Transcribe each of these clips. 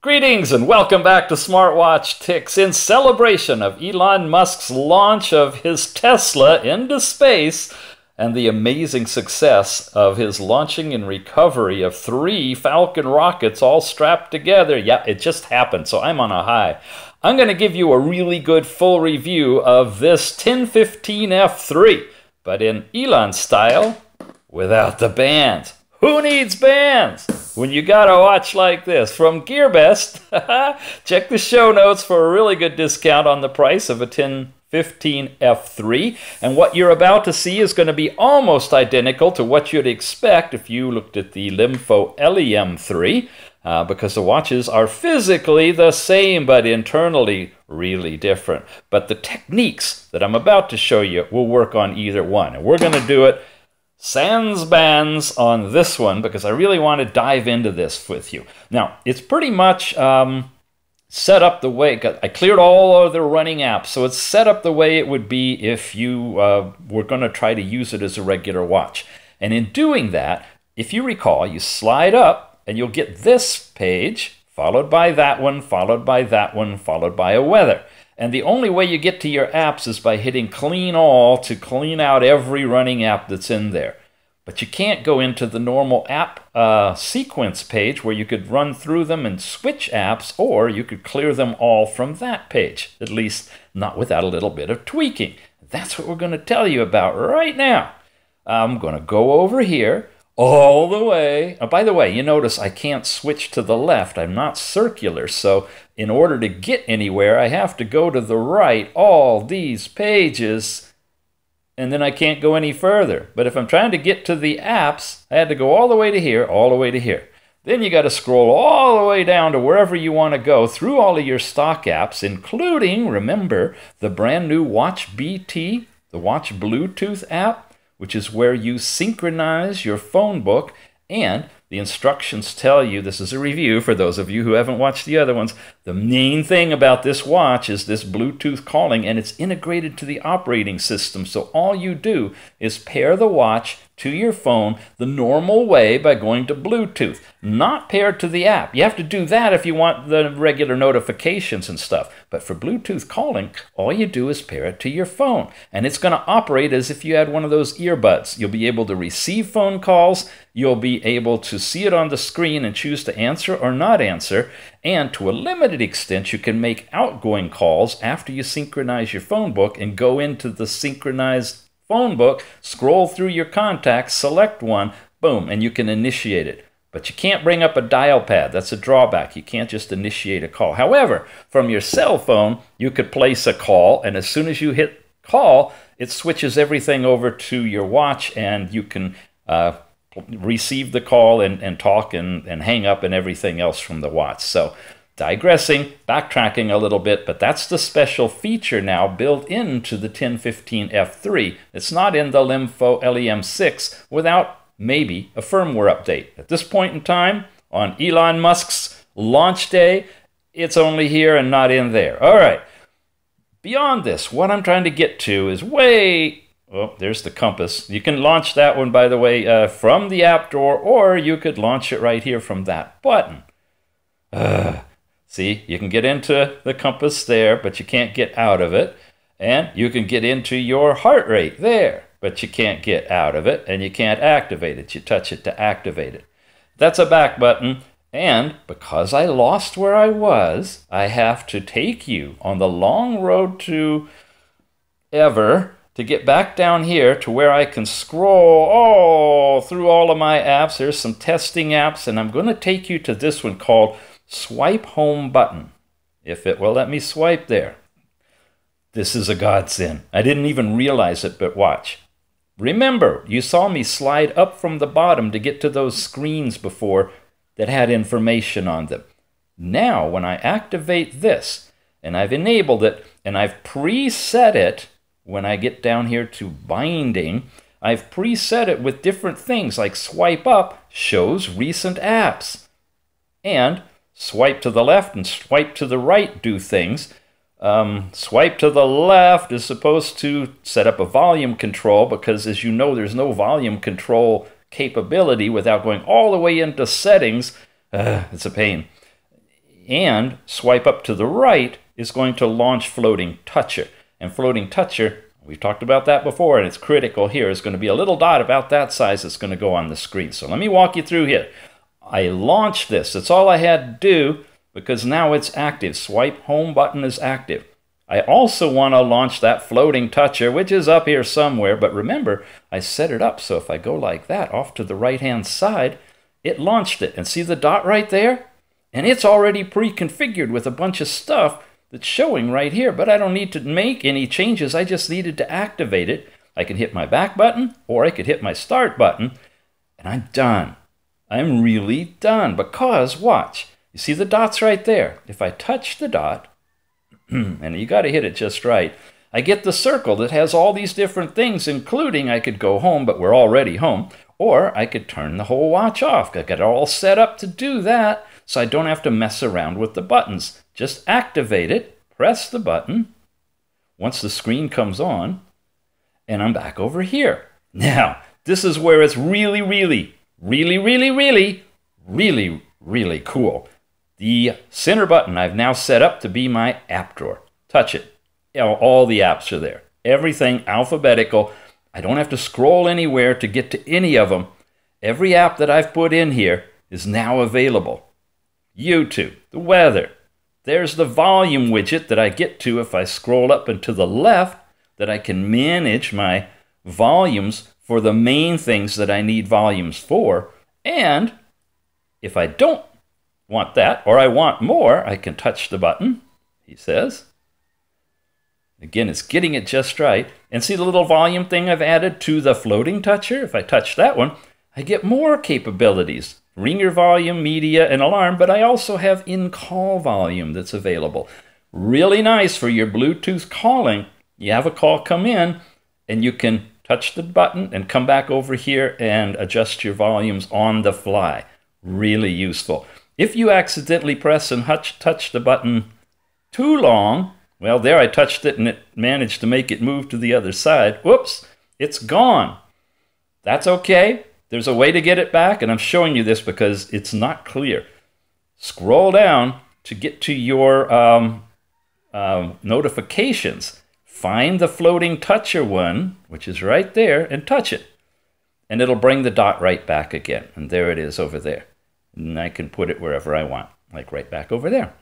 Greetings and welcome back to Smartwatch Ticks in celebration of Elon Musk's launch of his Tesla into space and the amazing success of his launching and recovery of 3 Falcon rockets all strapped together. Yeah, it just happened, so I'm on a high. I'm going to give you a really good full review of this TenFifteen F3, but in Elon style, without the bands. Who needs bands when you got a watch like this? From Gearbest, check the show notes for a really good discount on the price of a TenFifteen F3. And what you're about to see is going to be almost identical to what you'd expect if you looked at the Limfo LEM3, because the watches are physically the same, but internally really different. But the techniques that I'm about to show you will work on either one. And we're going to do it sans bands on this one because I really want to dive into this with you. Now, it's pretty much set up the way, I cleared all of the running apps, so it's set up the way it would be if you were going to try to use it as a regular watch. And in doing that, if you recall, you slide up and you'll get this page, followed by that one, followed by that one, followed by a weather. And the only way you get to your apps is by hitting clean all to clean out every running app that's in there. But you can't go into the normal app sequence page where you could run through them and switch apps, or you could clear them all from that page, at least not without a little bit of tweaking. That's what we're going to tell you about right now. I'm going to go over here all the way. Oh, by the way, you notice I can't switch to the left. I'm not circular, so in order to get anywhere, I have to go to the right all these pages, and then I can't go any further. But if I'm trying to get to the apps, I had to go all the way to here, all the way to here. Then you got to scroll all the way down to wherever you want to go through all of your stock apps, including, remember, the brand new Watch BT, the Watch Bluetooth app, which is where you synchronize your phone book, and the instructions tell you, this is a review for those of you who haven't watched the other ones, the main thing about this watch is this Bluetooth calling, and it's integrated to the operating system. So all you do is pair the watch to your phone the normal way by going to Bluetooth, not paired to the app. You have to do that if you want the regular notifications and stuff. But for Bluetooth calling, all you do is pair it to your phone, and it's going to operate as if you had one of those earbuds. You'll be able to receive phone calls, you'll be able to see it on the screen and choose to answer or not answer, and to a limited extent, you can make outgoing calls after you synchronize your phone book and go into the synchronized phone book, scroll through your contacts, select one, boom, and you can initiate it. But you can't bring up a dial pad. That's a drawback. You can't just initiate a call. However, from your cell phone, you could place a call, and as soon as you hit call, it switches everything over to your watch, and you can receive the call and talk and hang up and everything else from the watch. So digressing, backtracking a little bit, but that's the special feature now built into the TenFifteen F3. It's not in the Limfo LEM6 without maybe a firmware update. At this point in time, on Elon Musk's launch day, it's only here and not in there. All right. Beyond this, what I'm trying to get to is oh, there's the compass. You can launch that one, by the way, from the app drawer, or you could launch it right here from that button. See, you can get into the compass there, but you can't get out of it. And you can get into your heart rate there, but you can't get out of it, and you can't activate it. You touch it to activate it. That's a back button, and because I lost where I was, I have to take you on the long road to ever to get back down here to where I can scroll through all of my apps. There's some testing apps, and I'm going to take you to this one called Swipe Home Button, if it will let me swipe there. This is a godsend. I didn't even realize it, but watch. Remember, you saw me slide up from the bottom to get to those screens before that had information on them. Now, when I activate this, and I've enabled it, and I've preset it, when I get down here to binding, I've preset it with different things, like swipe up shows recent apps, and swipe to the left and swipe to the right do things. Swipe to the left is supposed to set up a volume control because, as you know, there's no volume control capability without going all the way into settings. It's a pain. And swipe up to the right is going to launch Floating Toucher. And Floating Toucher, we've talked about that before, and it's critical here, is going to be a little dot about that size that's going to go on the screen. So let me walk you through here. I launched this. That's all I had to do because now it's active. Swipe home button is active. I also want to launch that Floating Toucher, which is up here somewhere. But remember, I set it up so if I go like that off to the right-hand side, it launched it. And see the dot right there? And it's already pre-configured with a bunch of stuff that's showing right here. But I don't need to make any changes. I just needed to activate it. I can hit my back button or I could hit my start button. And I'm done. I'm really done. Because, watch. You see the dots right there? If I touch the dot, and you got to hit it just right, I get the circle that has all these different things, including I could go home, but we're already home, or I could turn the whole watch off. I got it all set up to do that, so I don't have to mess around with the buttons. Just activate it, press the button, once the screen comes on, and I'm back over here. Now, this is where it's really, really, really, really, really, really, really cool. The center button I've now set up to be my app drawer. Touch it. All the apps are there. Everything alphabetical. I don't have to scroll anywhere to get to any of them. Every app that I've put in here is now available. YouTube, the weather. There's the volume widget that I get to if I scroll up and to the left, that I can manage my volumes for the main things that I need volumes for. And if I don't want that, or I want more, I can touch the button, he says. Again, it's getting it just right. And see the little volume thing I've added to the Floating Toucher? If I touch that one, I get more capabilities. Ringer volume, media, and alarm, but I also have in-call volume that's available. Really nice for your Bluetooth calling. You have a call come in, and you can touch the button and come back over here and adjust your volumes on the fly. Really useful. If you accidentally press and touch the button too long, well, there I touched it and it managed to make it move to the other side. Whoops, it's gone. That's okay. There's a way to get it back, and I'm showing you this because it's not clear. Scroll down to get to your notifications. Find the Floating Toucher one, which is right there, and touch it. And it'll bring the dot right back again. And there it is over there. And I can put it wherever I want, like right back over there.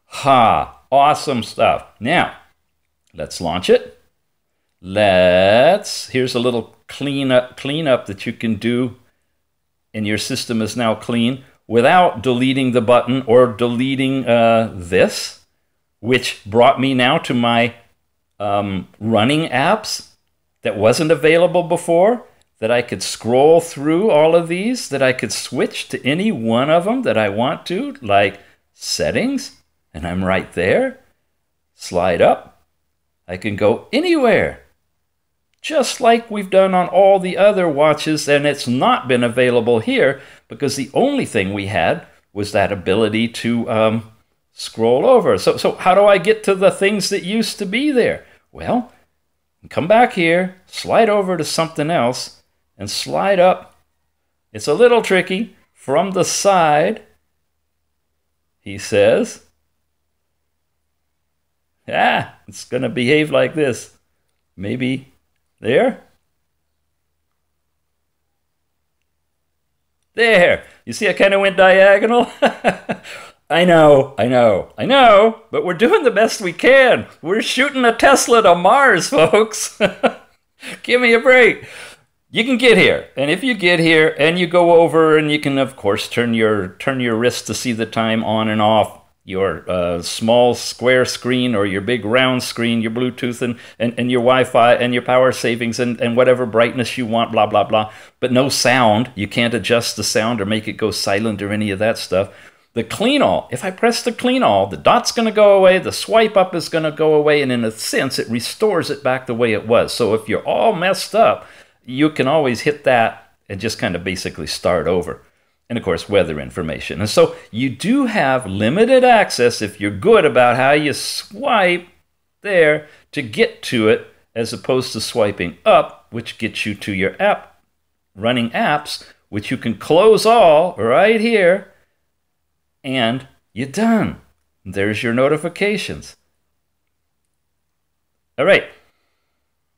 Ha! Awesome stuff. Now, let's launch it. Here's a little cleanup that you can do, and your system is now clean without deleting the button or deleting this, which brought me now to my running apps that wasn't available before. That I could scroll through all of these, that I could switch to any one of them that I want to, like settings, and I'm right there. Slide up. I can go anywhere, just like we've done on all the other watches, and it's not been available here because the only thing we had was that ability to scroll over. So how do I get to the things that used to be there? Well, come back here, slide over to something else, and slide up. It's a little tricky. From the side, he says. It's going to behave like this. Maybe there. There. You see I kind of went diagonal? I know, but we're doing the best we can. We're shooting a Tesla to Mars, folks. Give me a break. You can get here, and if you get here and you go over, and you can of course turn your wrist to see the time on and off, your small square screen or your big round screen, your Bluetooth and your Wi-Fi and your power savings and whatever brightness you want, blah blah blah, but no sound. You can't adjust the sound or make it go silent or any of that stuff. The clean all, if I press the clean all, the dot's going to go away, the swipe up is going to go away, and in a sense it restores it back the way it was. So if you're all messed up, you can always hit that and just kind of basically start over. And of course, weather information. And so you do have limited access, if you're good about how you swipe there, to get to it, as opposed to swiping up, which gets you to your app, running apps, which you can close all right here, and you're done. There's your notifications. All right,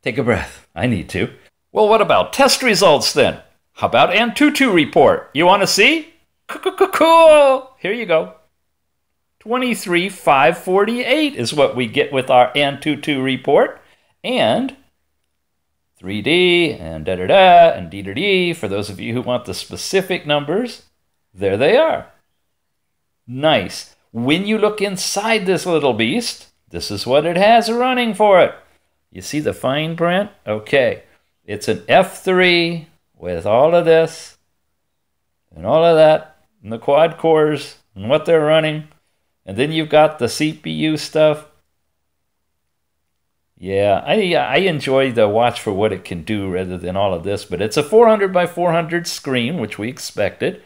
take a breath. I need to. Well, what about test results then? How about Antutu report? You want to see? Cool. Here you go. 23,548 is what we get with our Antutu report. And 3D and da-da-da and D-da-D, for those of you who want the specific numbers, there they are. Nice. When you look inside this little beast, this is what it has running for it. You see the fine print? Okay. It's an F3 with all of this and all of that and the quad cores and what they're running. And then you've got the CPU stuff. Yeah, I enjoy the watch for what it can do rather than all of this. But it's a 400 by 400 screen, which we expected.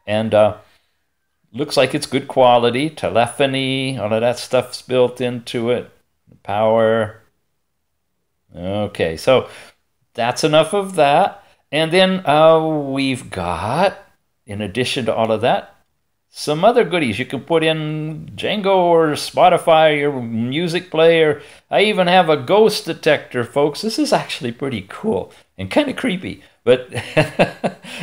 And looks like it's good quality. Telephony, all of that stuff's built into it. Power. Okay, so that's enough of that. And then we've got, in addition to all of that, some other goodies. You can put in Django or Spotify or music player. I even have a ghost detector, folks. This is actually pretty cool and kind of creepy, but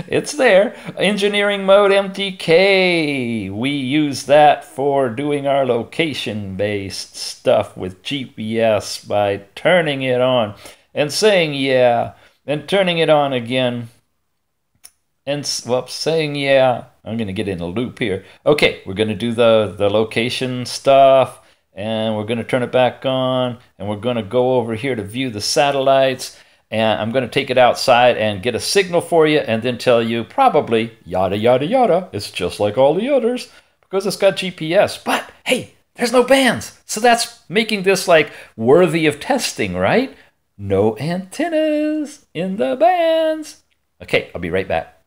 it's there. Engineering mode MTK. We use that for doing our location-based stuff with GPS by turning it on and saying yeah, and turning it on again. And saying yeah. I'm going to get in a loop here. Okay, we're going to do the location stuff, and we're going to turn it back on, and we're going to go over here to view the satellites, and I'm going to take it outside and get a signal for you, and then tell you probably yada, yada, yada. It's just like all the others because it's got GPS. But, hey, there's no bands, so that's making this, like, worthy of testing, right? No antennas in the bands. Okay, I'll be right back.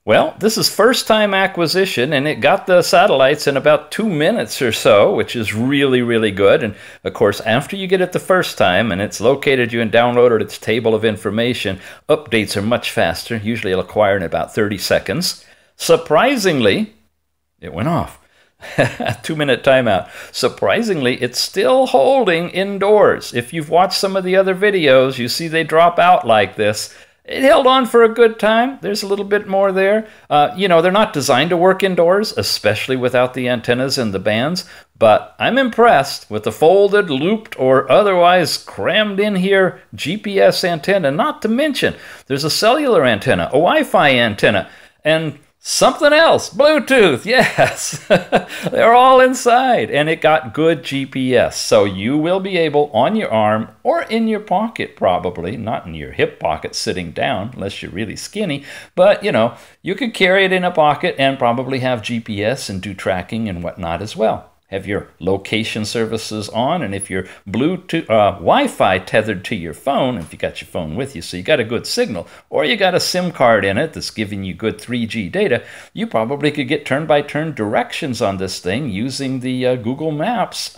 Well, this is first-time acquisition, and it got the satellites in about 2 minutes or so, which is really, really good. And, of course, after you get it the first time and it's located you and downloaded its table of information, updates are much faster. Usually it'll acquire in about 30 seconds. Surprisingly, it went off. 2-minute timeout. Surprisingly, it's still holding indoors. If you've watched some of the other videos, you see they drop out like this. It held on for a good time. There's a little bit more there. You know, they're not designed to work indoors, especially without the antennas and the bands. But I'm impressed with the folded, looped, or otherwise crammed in here GPS antenna. Not to mention, there's a cellular antenna, a Wi-Fi antenna, and something else, Bluetooth, yes. They're all inside, and it got good GPS. So you will be able, on your arm or in your pocket probably, not in your hip pocket sitting down, unless you're really skinny, but you know, you could carry it in a pocket and probably have GPS and do tracking and whatnot as well. Have your location services on, and if your Bluetooth, Wi-Fi tethered to your phone, if you got your phone with you, so you got a good signal, or you got a SIM card in it that's giving you good 3G data, you probably could get turn-by-turn directions on this thing using the Google Maps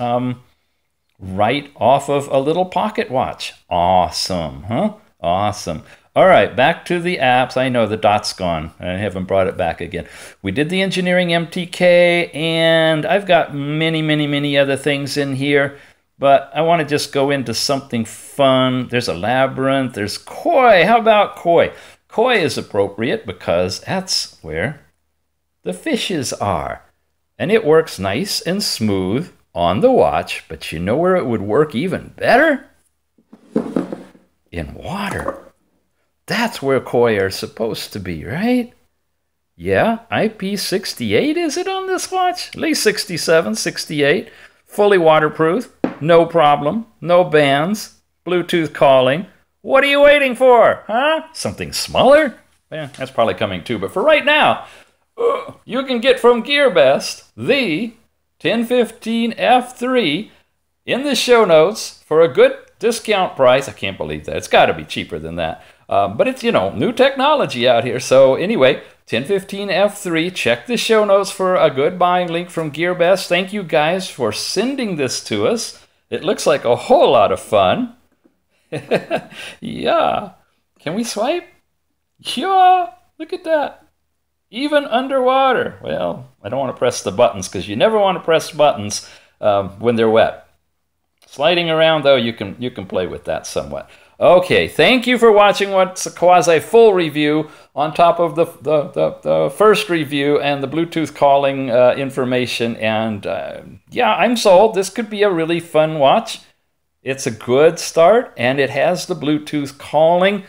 right off of a little pocket watch. Awesome, huh? Awesome. All right, back to the apps. I know the dot's gone. I haven't brought it back again. We did the engineering MTK, and I've got many, many, many other things in here, but I want to just go into something fun. There's a labyrinth. There's koi. How about koi? Koi is appropriate because that's where the fishes are, and it works nice and smooth on the watch, but you know where it would work even better? In water. That's where koi are supposed to be, right? Yeah, IP68 is it on this watch? At least 67, 68. Fully waterproof, no problem, no bands, Bluetooth calling. What are you waiting for, huh? Something smaller? Yeah, that's probably coming too, but for right now, you can get from Gearbest the TenFifteen F3 in the show notes for a good discount price. I can't believe that. It's got to be cheaper than that. But it's, you know, new technology out here. So anyway, TenFifteen F3. Check the show notes for a good buying link from Gearbest. Thank you guys for sending this to us. It looks like a whole lot of fun. Yeah. Can we swipe? Yeah. Look at that. even underwater. Well, I don't want to press the buttons because you never want to press buttons when they're wet. Sliding around, though, you can play with that somewhat. Okay, thank you for watching what's a quasi-full review on top of the first review and the Bluetooth calling information. And yeah, I'm sold. This could be a really fun watch. It's a good start, and it has the Bluetooth calling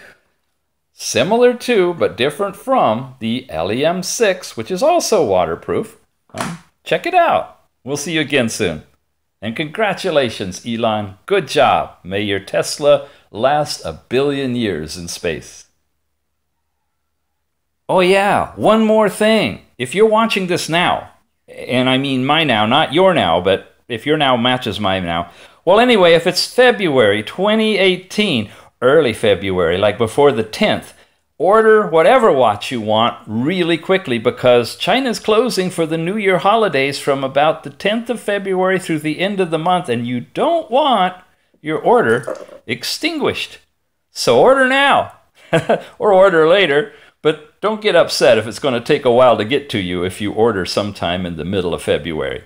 similar to, but different from, the LEM6, which is also waterproof. Check it out. We'll see you again soon. And congratulations, Elon. Good job. May your Tesla last 1 billion years in space. Oh yeah, one more thing. If you're watching this now, and I mean my now, not your now, but if your now matches my now. Well, anyway, if it's February 2018, early February, like before the 10th, order whatever watch you want really quickly because China's closing for the New Year holidays from about the 10th of February through the end of the month, and you don't want your order extinguished. So order now or order later, but don't get upset if it's going to take a while to get to you if you order sometime in the middle of February.